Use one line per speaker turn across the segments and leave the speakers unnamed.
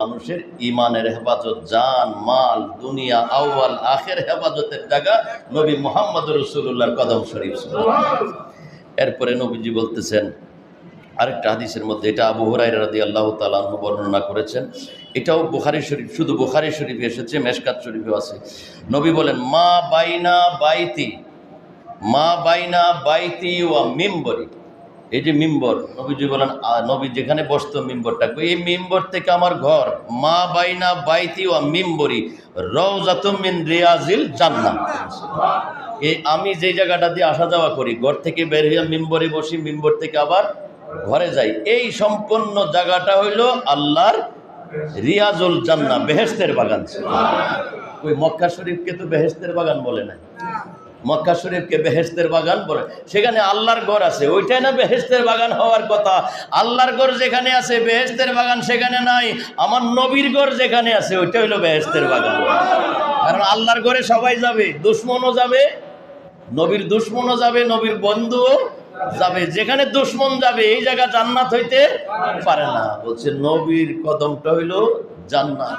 মানুষের ইমানের হেফাজত, জান মাল দুনিয়া আউয়াল আখের হেফাজতের জায়গা নবী মুহাম্মদ রাসূলুল্লাহর কদম শরীফ। এরপরে নবীজি বলতেছেন আরেকটা হাদিসের মধ্যে, এটা আবু হুরায়রা রাদিয়াল্লাহু তাআলা আনহু বর্ণনা করেছেন, এটাও বুখারী শরীফ, শুধু বুখারী শরীফে এসেছে, মেশকাত শরীফেও আছে। নবী বলেন মা বাইনা বাইতি ওয়া মিম্বরি, এই যে মিম্বর, নবীজি বলেন নবী যেখানে বসতো মিম্বরটা, এই মিম্বর থেকে আমার ঘর, মা বাইনা বাইতি ওয়া মিম্বরি রাউযাতুম মিন রিয়াজিল জান্নাহ। এই আমি যে জায়গাটা দিয়ে আসা যাওয়া করি, ঘর থেকে বের হয়ে মিম্বরে বসি, মিম্বর থেকে আবার ঘরে যাই, এই সম্পূর্ণ জায়গাটা হইল আল্লাহর রিয়াজুল জান্নাহ, বেহেশতের বাগান। ওই মক্কা শরীফকে তো বেহেশতের বাগান বলে না, মক্কা শরীফকে বেহেশতের বাগান বলে। সেখানে আল্লাহর ঘর আছে, ওইটাই না বেহেশতের বাগান হওয়ার কথা। আল্লাহর ঘর যেখানে আছে বেহেশতের বাগান সেখানে নাই, আমার নবীর ঘর যেখানে আছে ওইটা হইলো বেহেশতের বাগান। কারণ আল্লাহর ঘরে সবাই যাবে, দুশমনও যাবে, নবীর দুশমনও যাবে, নবীর বন্ধুও যাবে। যেখানে দুশমন যাবে এই জায়গা জান্নাত হইতে পারে না। বলছে নবীর কদমটা হইলো জান্নাত,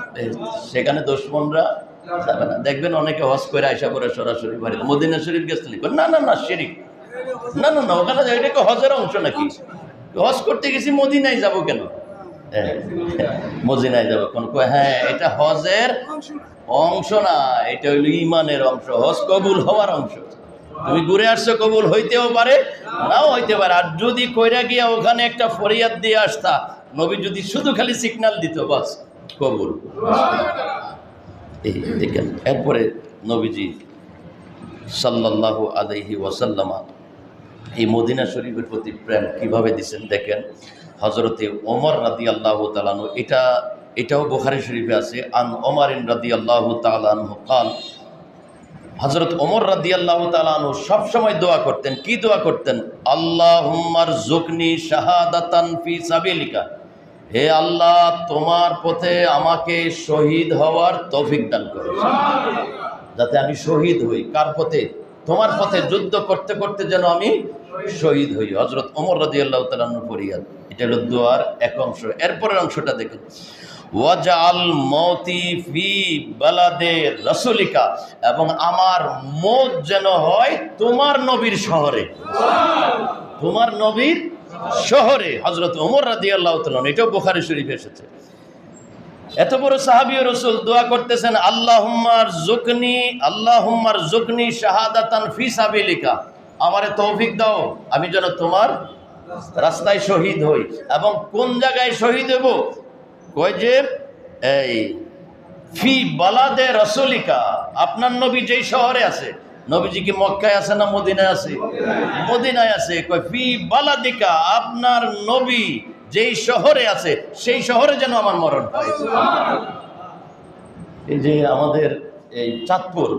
সেখানে দুশমনরা যাবে না। দেখবেন অনেকে হজ করে আয়সা করে সরাসরি বাড়িতে, মদিনা শরীফ গেছিলেন, না না না শিরিক, না না না, ওখানে এটাকে হজের অংশ নাকি? হজ করতে গেছি মদিনায় যাব কেন? মদিনায় যাবো কোন? হ্যাঁ, এটা হজের অংশ না, এটা হইল ইমানের অংশ, হজ কবুল হওয়ার অংশ। তুমি ঘুরে আসছো, কবুল হইতেও পারে নাও হইতে পারে। আর যদি কইরা গিয়া ওখানে একটা ফরিয়াদ দিয়ে আসতা, নবী যদি শুধু খালি সিগন্যাল দিত, বাস কবুল। এই দেখেন, এরপরে নবীজি সাল্লাল্লাহু আলাইহি ওয়াসাল্লাম এই মদিনা শরীফের প্রতি প্রেম কিভাবে দিচ্ছেন দেখেন। হযরতে ওমর রাদিয়াল্লাহু তাআলা আনহু, এটাও বুখারী শরীফে আছে, আন ওমরিন রাদিয়াল্লাহু তাআলা আনহু قال, হযরত ওমর রাদিয়াল্লাহু তাআলা আনহু সব সময় দোয়া করতেন। কি দোয়া করতেন? আল্লাহুম্মা রযুকনি শাহাদাতান ফি সাবিলিকা, হে আল্লাহ তোমার পথে আমাকে শহীদ হওয়ার তৌফিক দান করো, যাতে আমি শহীদ হই। কার পথে? তোমার পথে যুদ্ধ করতে করতে যেন আমি শহীদ হই। হযরত ওমর রাদিয়াল্লাহু তাআলা আনহু ফরিয়াদ, এটা হলো দোয়ার এক অংশ। এরপরের অংশটা দেখুন, ওয়াজআল মাউতি ফি বালাদে রাসূলিকা, এবং আমার মওত যেন হয় তোমার নবীর শহরে, তোমার নবীর শহরে। হযরত ওমর রাদিয়াল্লাহু তাআলা, এটাও বুখারী শরীফে এসেছে। এত বড় সাহাবী ও রাসূল দোয়া করতেছেন, আল্লাহুম্মা রযুকনি শাহাদাতান ফি সাবিলিকা, আমারে তৌফিক দাও আমি যেন তোমার রাস্তায় শহীদ হই। এবং কোন জায়গায় শহীদ হব? কয় যে এই ফি বালাদে রাসূলিকা, আপনার নবী যেই শহরে আছে। নবীজি কি মক্কায় আছে না মদিনায় আছে? মদিনায় আছে। কয় ফি বালাদিকা, আপনার নবী যেই শহরে আছে সেই শহরে যেন আমার মরণ হয়। এই যে আমাদের এই চাঁদপুর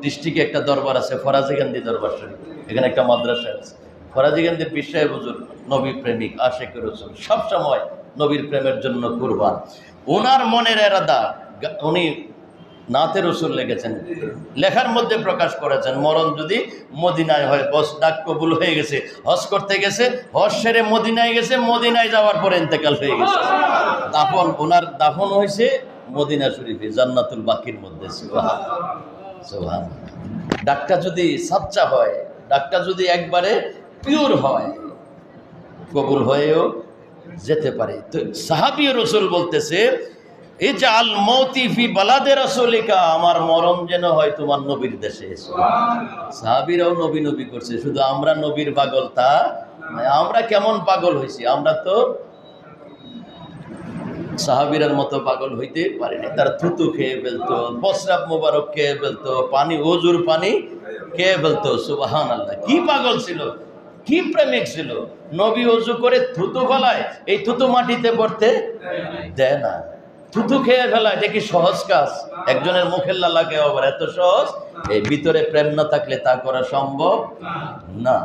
ডিস্ট্রিক্টে একটা দরবার আছে, ফরাজি গান্ধী দরবার শরীফ, এখানে একটা মাদ্রাসা আছে। ফরাজি গান্ধী পীর সাহেব হুজুর নবী প্রেমিক, আশিক রাসূল, সবসময় নবীর প্রেমের জন্য কুরবান। ওনার মনের এরাদা, উনি নাতে রসুল লিখেছেন, লেখার মধ্যে প্রকাশ করেছেন, মরণ যদি মদিনায় হয়, বস ডাক কবুল হয়ে গেছে, হজ করতে গেছে, হজ সেরে মদিনায় গেছে, মদিনায় যাওয়ার পরে ইন্তেকাল হয়ে গেছে। দাফন, ওনার দাফন হয়েছে মদিনা শরীফে জান্নাতুল বাকির মধ্যে। সুবহান। ডাকটা যদি সাচ্চা হয়, ডাকটা যদি একবারে পিওর হয়, কবুল হয়েও যেতে পারে। তো সাহাবী রাসূল বলতেছে, ইজআল মাউতি ফি বালাদে রাসূলিকা, আমার মরণ যেন হয় তোমার নবীর দেশে। সাহাবীরাও নবী নবী করছে, শুধু আমরা নবীর পাগল তা আমরা কেমন পাগল হইছি? আমরা তো সাহাবীরার মতো পাগল হইতে পারিনি। তারা থুতু খেয়ে ফেলতো, প্রস্রাব মোবারক খেয়ে ফেলতো, পানি, ওজুর পানি খেয়ে ফেলতো। সুবহানাল্লাহ, কি পাগল ছিল, কি প্রেমিক ছিল। নবী ওযু করে থুতু ফেলায়, এই থুতু মাটিতে পড়তে দেয় না, থুতু খেয়ে ফেলায়। এটা কি সহজ কাজ? একজনের মুখের লালাকে আবার এত সহজ? এই ভিতরে প্রেম না থাকলে তা করা সম্ভব না।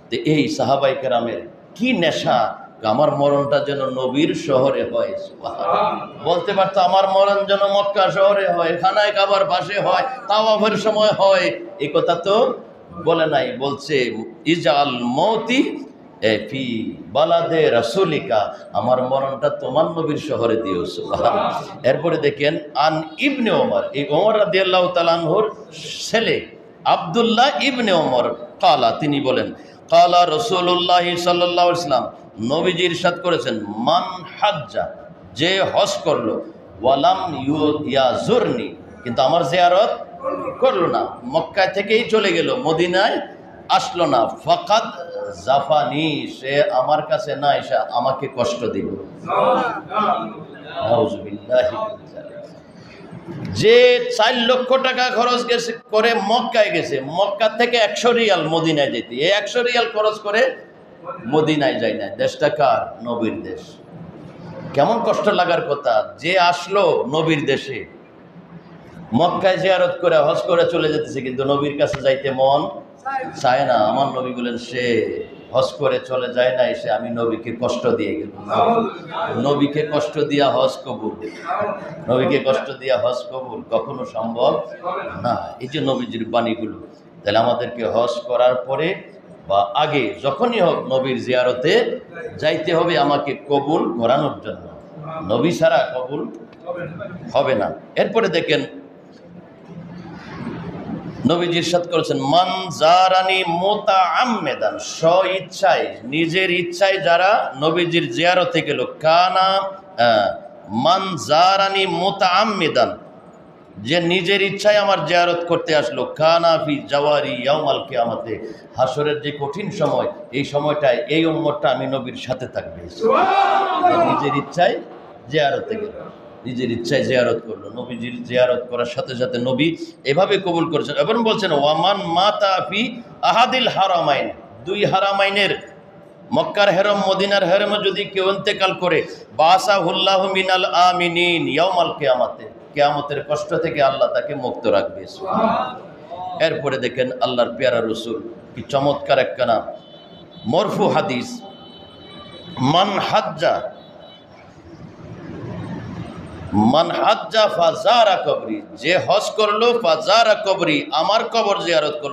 তো এই সাহাবায়ে কেরামের কি নেশা, আমার মরণটা যেন নবীর শহরে হয়। বলতে পারতো আমার মরণ যেন মক্কা শহরে হয়, খানায় কাবার পাশে হয়, তাওয়াফের সময় হয়, এই কথা তো বলে নাই। বলছে ইজআল মাউতি, এ ফি বালাদে রাসূলিকা, আমার মরণটা তোমার নবীর শহরে দিও। সুবহানাল্লাহ। এরপরে দেখেন আন ইবনে ওমর, এই ওমর রাদিয়াল্লাহু তাআলা আনহুর ছেলে আব্দুল্লাহ ইবনে ওমর কালা, তিনি বলেন কালা রাসূলুল্লাহ সাল্লাল্লাহু আলাইহি ওয়াসাল্লাম, নবীজি ইরশাদ করেছেন মান হাজ্জা, যে হজ করলো, ওয়ালাম ইয়াজুরনি, কিন্তু আমার জিয়ারত করলো না, মক্কা থেকেই চলে গেল, মদিনায় আসলো না, ফাকাদ জাফানি, সে আমার কাছে না এসে আমাকে কষ্ট দিল। নাউযুবিল্লাহি মিন যালিক। যে 4 লক্ষ টাকা খরচ গেছে করে মক্কায় গেছে, মক্কা থেকে 100 রিয়াল মদিনায় যেতে, এই 100 রিয়াল খরচ করে মদিনায় যায় না। দেশটা কার? নবীর দেশ। কেমন কষ্ট লাগার কথা, যে আসলো নবীর দেশে, মক্কায় জিয়ারত করে হজ করে চলে যেতেছে, কিন্তু নবীর কাছে যাইতে মন চায় না। আমার নবী বলেন সে হজ করে চলে যায় না, এসে আমি নবীকে কষ্ট দিয়ে গেল। নবীকে কষ্ট দিয়া হজ কবুল, নবীকে কষ্ট দিয়া হজ কবুল কখনো সম্ভব না। এই যে নবীজির বাণীগুলো, তাহলে আমাদেরকে হজ করার পরে বা আগে যখনই হোক নবীর জিয়ারতে যাইতে হবে, আমাকে কবুল করানোর জন্য। নবী ছাড়া কবুল হবে না। এরপরে দেখেন নবীজি ইরশাদ করেছেন মান জারানি মুতাআম্মিদান, স্ব-ইচ্ছায় নিজের ইচ্ছায় যারা নবীজির জিয়ারতে গেল, কানা মান জারানি মুতাআম্মিদান, যে নিজের ইচ্ছায় আমার জিয়ারত করতে আসলো, কানা ফি জাওয়ারি ইয়াউমাল কিয়ামাতে, হাসরের যে কঠিন সময়, এই সময়টায় এই উম্মতটা আমি নবীর সাথে থাকবে। সুবহানাল্লাহ। নিজের ইচ্ছায় জিয়ারতে গেল, নিজের ইচ্ছায় জিয়ারত করলো, নবীজির জিয়ারত করার সাথে সাথে নবী এভাবে কবুল করেছেন। এবং বলছেন ওয়ামান মাতা ফি আহাদিল হারামাইন, 2 হারামাইনের, মক্কার হেরম মদিনার হেরমে যদি কেউ ইন্তেকাল করে, বাসাহুল্লাহু মিনাল আমিনিন ইয়াউমাল কিয়ামাতে, কিয়ামতের কষ্ট থেকে আল্লাহ তাকে মুক্ত রাখবে। সুবহানাল্লাহ। এরপরে দেখেন আল্লাহর পেয়ারা রাসূল কি চমৎকার একখানা মরফু হাদিস, মান হাজ্জা ফাজারা কবরি, যে হজ করলো ফাজারা কবরি, আমার কবর জিয়ারত করলো।